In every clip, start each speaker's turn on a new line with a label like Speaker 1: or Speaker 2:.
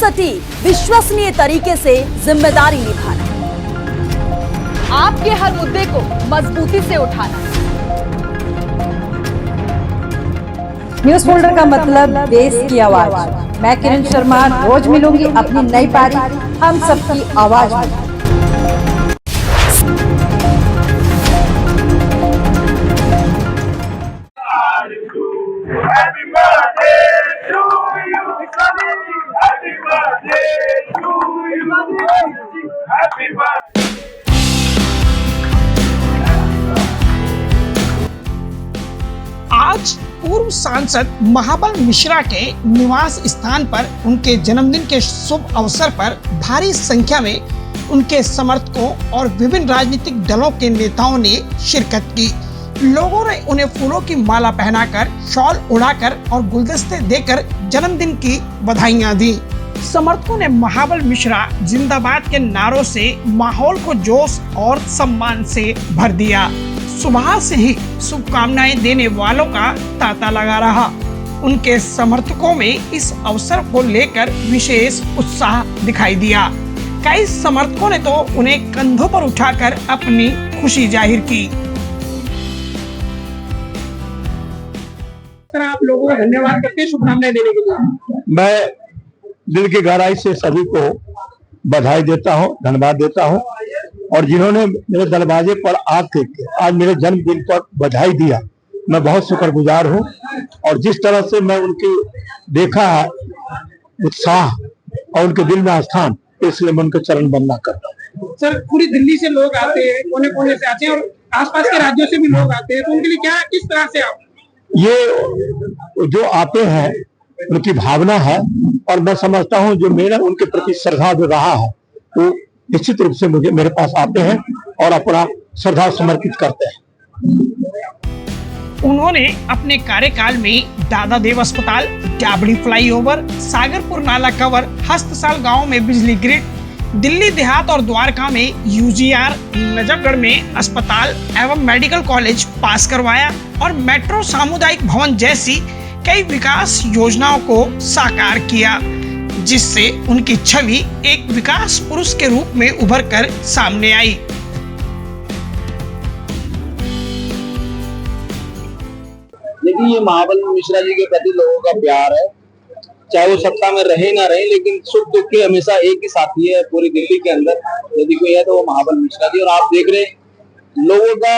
Speaker 1: सटीक विश्वसनीय तरीके से जिम्मेदारी निभाना, आपके हर मुद्दे को मजबूती से उठाना।
Speaker 2: न्यूज फोल्डर का मतलब देश की आवाज। मैं किरण शर्मा रोज मिलूंगी अपनी नई पारी हम सबकी आवाज में।
Speaker 3: आज पूर्व सांसद महाबल मिश्रा के निवास स्थान पर उनके जन्मदिन के शुभ अवसर पर भारी संख्या में उनके समर्थकों और विभिन्न राजनीतिक दलों के नेताओं ने शिरकत की। लोगों ने उन्हें फूलों की माला पहनाकर, शॉल उड़ाकर और गुलदस्ते देकर जन्मदिन की बधाइयां दी। समर्थकों ने महाबल मिश्रा जिंदाबाद के नारों से माहौल को जोश और सम्मान से भर दिया। सुबह से ही शुभकामनाएं देने वालों का तांता लगा रहा। उनके समर्थकों में इस अवसर को लेकर विशेष उत्साह दिखाई दिया। कई समर्थकों ने तो उन्हें कंधों पर उठाकर अपनी खुशी जाहिर की। आप लोगों को धन्यवाद करते हैं शुभकामनाएं देने के लिए।
Speaker 4: मैं दिल की गहराई से सभी को बधाई देता हूं, धन्यवाद देता हूं, और जिन्होंने मेरे दरवाजे पर आके आज मेरे जन्मदिन पर बधाई दिया, मैं बहुत शुक्रगुजार हूं। और जिस तरह से मैं उनकी देखा है उत्साह और उनके दिल में स्थान, इसलिए मैं उनके चरण वंदना करता हूं।
Speaker 3: सर, पूरी दिल्ली से लोग आते हैं, कोने कोने से आते हैं और आसपास के राज्यों से भी लोग आते हैं, तो उनके लिए क्या किस तरह से आप
Speaker 4: ये जो आते हैं उनकी भावना है, और मैं समझता हूं जो मेरा उनके प्रति श्रद्धा जो रहा है वो निश्चित रूप से मेरे पास आते हैं और अपना श्रद्धा समर्पित करते हैं।
Speaker 3: उन्होंने अपने कार्यकाल में दादा देव अस्पताल, डाबड़ी फ्लाईओवर, सागरपुर नाला कवर, हस्तसाल गांव में बिजली ग्रिड, दिल्ली देहात और द्वारका में यूजीआर, नजफगढ़ में अस्पताल एवं मेडिकल कॉलेज पास करवाया और मेट्रो सामुदायिक भवन जैसी कई विकास योजनाओं को साकार किया, जिससे उनकी छवि एक विकास पुरुष के रूप में उभर कर सामने आई।
Speaker 5: लेकिन ये महाबल मिश्रा जी के प्रति लोगों का प्यार है, चाहे वो सत्ता में रहे ना रहे, लेकिन सुख दुख के हमेशा एक ही साथी है पूरी दिल्ली के अंदर। यदि कोई है तो वो महाबल मिश्रा जी। और आप देख रहे हैं लोगों का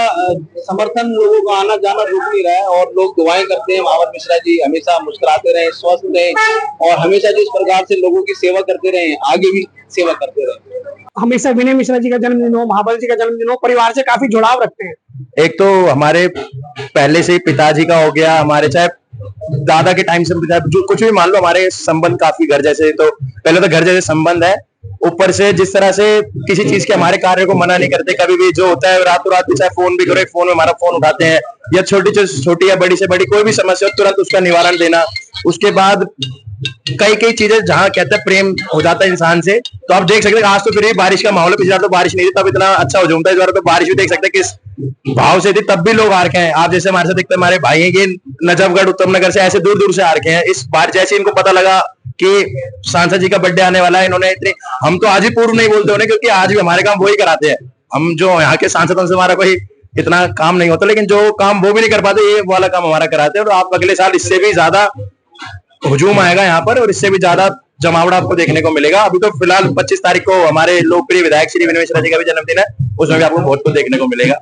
Speaker 5: समर्थन, लोगों का आना जाना रुक नहीं रहा है, और लोग दुआएं करते हैं महाबल मिश्रा जी हमेशा मुस्कुराते रहे, स्वस्थ रहे, और हमेशा जिस प्रकार से लोगों की सेवा करते रहे आगे भी सेवा करते रहे।
Speaker 3: हमेशा विनय मिश्रा जी का जन्मदिन हो, महाबल जी का जन्मदिन हो, परिवार से काफी जुड़ाव रखते हैं।
Speaker 6: एक तो हमारे पहले से ही पिताजी का हो गया, हमारे चाहे दादा के टाइम से जो कुछ भी मान लो, हमारे संबंध काफी घर जैसे, तो पहले तो घर जैसे संबंध है। ऊपर से जिस तरह से किसी चीज के हमारे कार्य को मना नहीं करते, कभी भी जो होता है रातों रात चाहे फोन भी करो, एक फोन में हमारा फोन उठाते हैं, या छोटी या बड़ी से बड़ी कोई भी समस्या हो तुरंत उसका निवारण देना। उसके बाद कई चीजें जहाँ कहते हैं प्रेम हो जाता है इंसान से, तो आप देख सकते हैं आज तो फिर बारिश का माहौल है, पिछले तो बारिश नहीं थी तब इतना अच्छा हो जाता है, इस बार तो बारिश भी देख सकते हैं किस भाव से थी, तब भी लोग आ रखे हैं। आप जैसे हमारे साथ दिखते हमारे भाई हैं, ये नजफगढ़ उत्तम नगर से ऐसे दूर दूर से आ रखे हैं। इस बार जैसे इनको पता लगा कि सांसद जी का बर्थडे आने वाला है, इन्होंने इतने, हम तो आज ही पूर्व नहीं बोलते उन्हें, क्योंकि आज भी हमारे काम वही कराते हैं। हम जो यहाँ के सांसदों से हमारा कोई इतना काम नहीं होता, लेकिन जो काम वो भी नहीं कर पाते, ये वाला काम हमारा कराते हैं। और आप अगले साल इससे भी ज्यादा हुजूम आएगा यहाँ पर, और इससे भी ज्यादा जमावड़ा आपको देखने को मिलेगा। अभी तो फिलहाल 25 तारीख को हमारे लोकप्रिय विधायक श्री विनय मिश्रा जी का भी जन्मदिन है, उसमें भी आपको बहुत कुछ देखने को मिलेगा।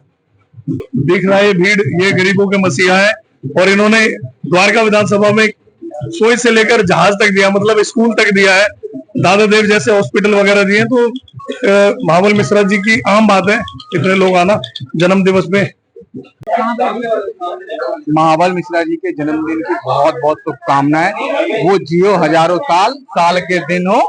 Speaker 4: दिख रहा है भीड़, ये गरीबों के मसीहा है, और इन्होंने द्वारका विधानसभा में सोई से लेकर जहाज तक दिया, मतलब स्कूल तक दिया है, दादा देव जैसे हॉस्पिटल वगैरह दिए। तो महाबल मिश्रा जी की आम बात है इतने लोग आना जन्म दिवस में।
Speaker 7: महाबल मिश्रा जी के जन्मदिन की बहुत बहुत शुभकामनाएं। वो जियो हजारों साल, साल के दिन हो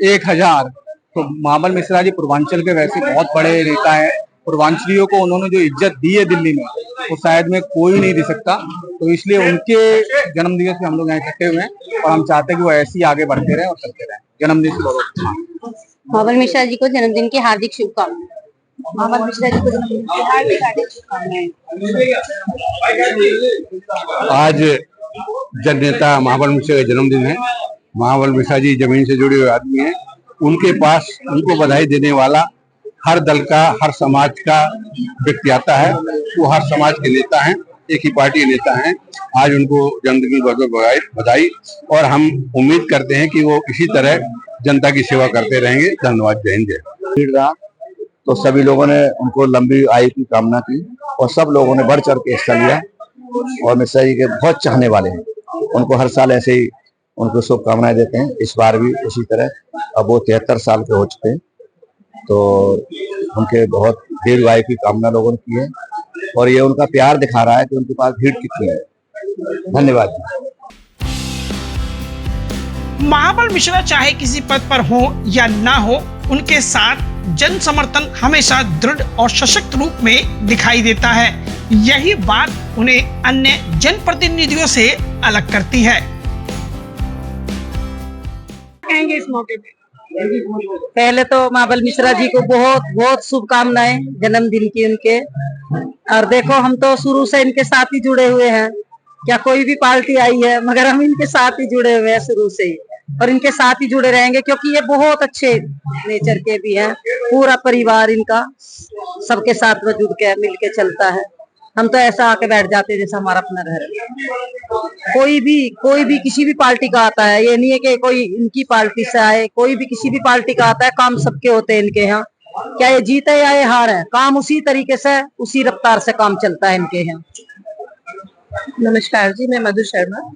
Speaker 7: 1000। तो महाबल मिश्रा जी पूर्वांचल के वैसे बहुत बड़े नेता है। पूर्वांचलियों को उन्होंने जो इज्जत दी है दिल्ली में, वो शायद में कोई नहीं दे सकता। तो इसलिए उनके जन्मदिन से हम लोग यहाँ इकट्ठे हुए हैं, और हम चाहते हैं कि वो ऐसे ही आगे बढ़ते रहे और चलते रहे। जन्मदिन से बहुत
Speaker 8: महाबल मिश्रा जी को जन्मदिन की हार्दिक शुभकामनाएं। महाबल मिश्रा जी को जन्मदिन की हार्दिक शुभकामनाएं।
Speaker 7: आज जन नेता महाबल मिश्रा का जन्मदिन है, महाबल मिश्रा जी जमीन से जुड़े हुए आदमी हैं। उनके पास उनको बधाई देने वाला हर दल का, हर समाज का व्यक्ति आता है। वो हर समाज के नेता हैं, एक ही पार्टी के नेता हैं। आज उनको जन्मदिन की बहुत बहुत बधाई, और हम उम्मीद करते हैं कि वो इसी तरह जनता की सेवा करते रहेंगे। धन्यवाद। जय हिंद, जय भारत।
Speaker 9: भीड़ रहा तो सभी लोगों ने उनको लंबी आयु की कामना की और सब लोगों ने बढ़ चढ़ के हिस्सा लिया और मिश्रा जी के बहुत चाहने वाले हैं। उनको हर साल ऐसे ही उनको शुभकामनाएं देते हैं। इस बार भी उसी तरह। अब वो 73 साल के हो चुके हैं, तो उनके बहुत दीर्घ आयु की कामना लोगों ने की है और ये उनका प्यार दिखा रहा है कि उनके पास भीड़ कितनी है। धन्यवाद।
Speaker 3: महाबल मिश्रा चाहे किसी पद पर हो या ना हो, उनके साथ जन समर्थन हमेशा दृढ़ और सशक्त रूप में दिखाई देता है। यही बात उन्हें अन्य जनप्रतिनिधियों से अलग करती है। कहेंगे इस मौके पे
Speaker 2: पहले तो महाबल मिश्रा जी को बहुत बहुत शुभकामनाएं जन्मदिन की उनके। और देखो, हम तो शुरू से इनके साथ ही जुड़े हुए हैं। क्या कोई भी पार्टी आई है, मगर हम इनके साथ ही जुड़े हुए हैं शुरू से ही, और इनके साथ ही जुड़े रहेंगे क्योंकि ये बहुत अच्छे नेचर के भी हैं। पूरा परिवार इनका सबके साथ में जुड़ के मिल के चलता है। हम तो ऐसा आके बैठ जाते हैं जैसे हमारा अपना घर है। कोई भी किसी भी पार्टी का आता है, ये नहीं है कि कोई इनकी पार्टी से आए, कोई भी किसी भी पार्टी का आता है। काम सबके होते हैं इनके यहाँ, क्या ये जीत है या ये हार है, काम उसी तरीके से उसी रफ्तार से काम चलता है इनके यहाँ।
Speaker 10: नमस्कार जी, मैं मधु शर्मा।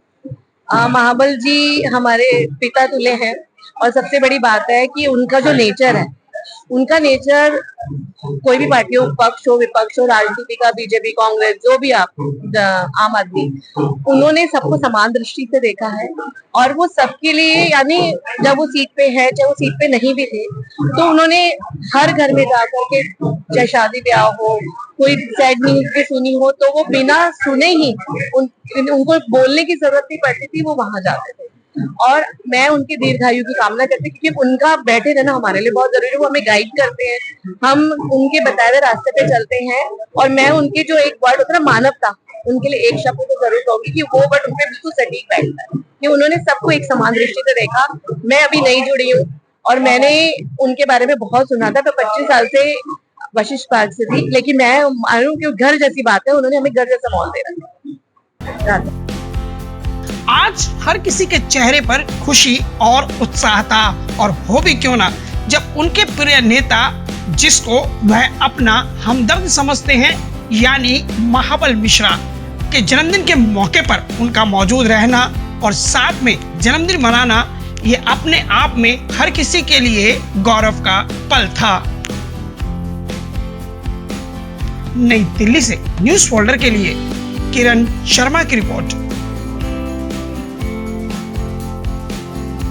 Speaker 10: महाबल जी हमारे पिता तुल्य हैं और सबसे बड़ी बात है कि उनका जो नेचर है, उनका नेचर कोई भी पार्टी हो, पक्ष हो, विपक्ष हो, राजनीति का, बीजेपी, कांग्रेस, जो भी आप, आम आदमी, उन्होंने सबको समान दृष्टि से देखा है। और वो सबके लिए, यानी जब वो सीट पे है, चाहे वो सीट पे नहीं भी थे, तो उन्होंने हर घर में जाकर के, चाहे शादी ब्याह हो, कोई सैड न्यूज भी सुनी हो, तो वो बिना सुने ही उनको बोलने की जरूरत नहीं पड़ती थी, वो वहां जाते थे। और मैं उनकी दीर्घायु की कामना करती हूँ, क्योंकि उनका बैठे रहना हमारे लिए बहुत जरूरी है। वो हमें गाइड करते हैं, हम उनके बताए हुए रास्ते पे चलते हैं। और मैं उनके जो एक वर्ड होता है ना, मानवता, उनके लिए एक शब्द तो जरूर कहूंगी कि वो वर्ड उनपे बिल्कुल सटीक बैठता है कि उन्होंने सबको एक समान दृष्टि से देखा। मैं अभी नहीं जुड़ी हूँ और मैंने उनके बारे में बहुत सुना था। तो 25 साल से वशिष्ठ पार्क से थी, लेकिन मैं मानूं कि घर जैसी बात है, उन्होंने हमें घर जैसा माहौल दे रखा।
Speaker 3: आज हर किसी के चेहरे पर खुशी और उत्साह था, और हो भी क्यों ना, जब उनके प्रिय नेता, जिसको वह अपना हमदर्द समझते हैं, यानी महाबल मिश्रा के जन्मदिन के मौके पर उनका मौजूद रहना और साथ में जन्मदिन मनाना, ये अपने आप में हर किसी के लिए गौरव का पल था। नई दिल्ली से न्यूज़ फोल्डर के लिए किरण शर्मा की रिपोर्ट।